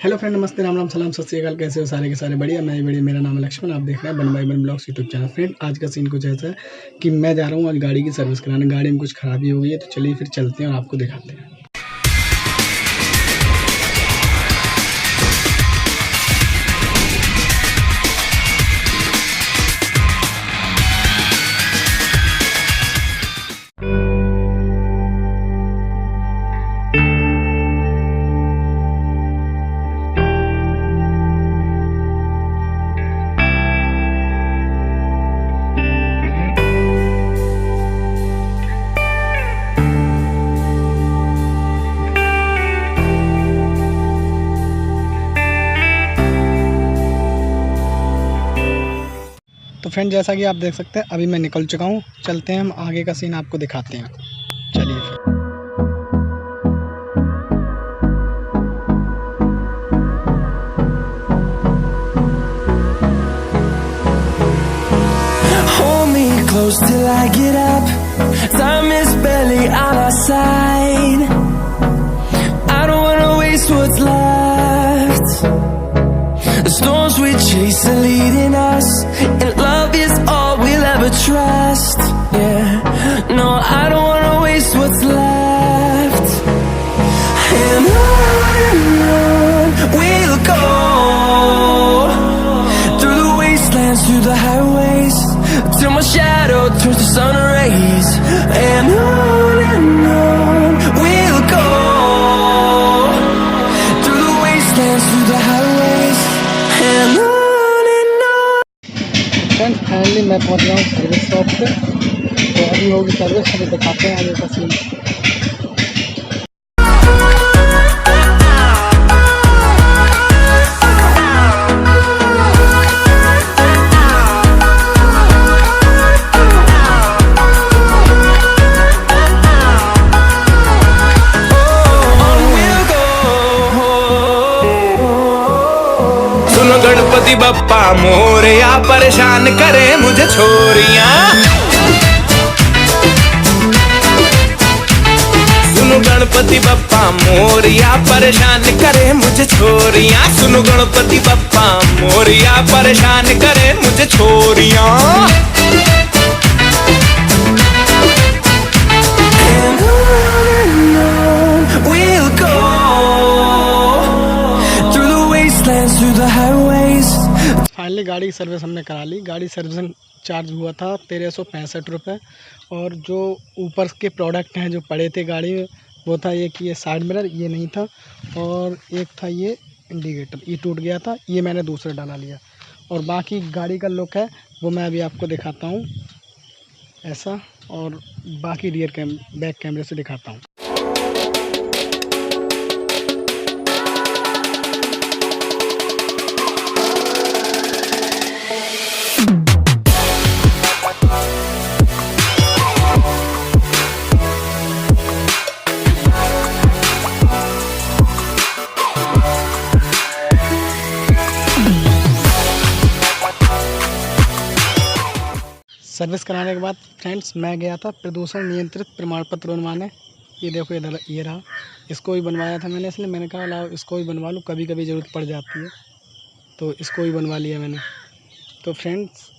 Hello friend, नमस्ते, राम राम, सलाम, सत श्री अकाल। कैसे हो सारे के सारे? बढ़िया, मैं भी बढ़िया। मेरा नाम है लक्ष्मण, आप देख रहे हैं बन बाई बन ब्लॉग्स यूट्यूब चैनल। फ्रेंड, आज का सीन कुछ ऐसा है कि मैं जा रहा हूँ आज गाड़ी की सर्विस कराने। गाड़ी में कुछ खराबी हो गई है, तो चलिए फिर चलते हैं और आपको दिखाते हैं। तो फ्रेंड, जैसा कि आप देख सकते हैं अभी मैं निकल चुका हूँ। चलते हैं, हम आगे का सीन आपको दिखाते हैं। चलिए फिर। Hold me close till I get up. Time is barely on our side. I don't wanna waste what's left. The storms we chase are leading us, and love is all we'll ever trust. Yeah, no, I don't wanna waste what's left. And on we'll go, through the wastelands, through the highways, till my shadow turns to sun rays. And on we'll go, through the wastelands, through the highways, and on. Friends, finally मैं पहुँच गया हूँ service shop पे। तो अभी होगी service, अभी दिखाते हैं आगे का सीन। गणपति बप्पा मोरया, परेशान करे मुझे छोरियां। सुनो गणपति बप्पा मोरया, परेशान करे मुझे छोरियां। सुनो गणपति बप्पा मोरया, परेशान करे मुझे छोरियां। फाइनली गाड़ी की सर्विस हमने करा ली। गाड़ी सर्विसिंग चार्ज हुआ था 1365 रुपये। और जो ऊपर के प्रोडक्ट हैं जो पड़े थे गाड़ी में, वो था एक ये साइड मिरर, ये नहीं था, और एक था ये इंडिकेटर, ये टूट गया था, ये मैंने दूसरा डाला लिया। और बाकी गाड़ी का लुक है वो मैं अभी आपको दिखाता हूँ ऐसा, और बाकी बैक कैमरे से दिखाता हूँ। सर्विस कराने के बाद फ्रेंड्स मैं गया था प्रदूषण नियंत्रित प्रमाण पत्र बनवाने। ये देखो, इधर ये रहा। इसको भी बनवाया था मैंने, इसलिए मैंने कहा लाओ इसको भी बनवा लूँ, कभी कभी ज़रूरत पड़ जाती है, तो इसको भी बनवा लिया मैंने। तो फ्रेंड्स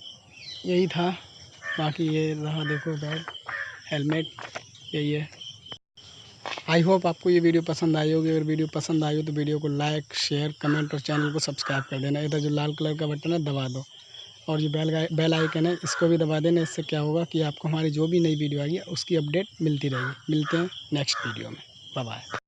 यही था। बाकी ये रहा, देखो बैग, हेलमेट, यही है। आई होप आपको ये वीडियो पसंद आई होगी। अगर वीडियो पसंद आई हो तो वीडियो को लाइक, शेयर, कमेंट और चैनल को सब्सक्राइब कर देना। इधर जो लाल कलर का बटन है दबा दो, और जो बेल आइकन है इसको भी दबा देना। इससे क्या होगा कि आपको हमारी जो भी नई वीडियो आएगी उसकी अपडेट मिलती रहेगी। मिलते हैं नेक्स्ट वीडियो में। Bye bye.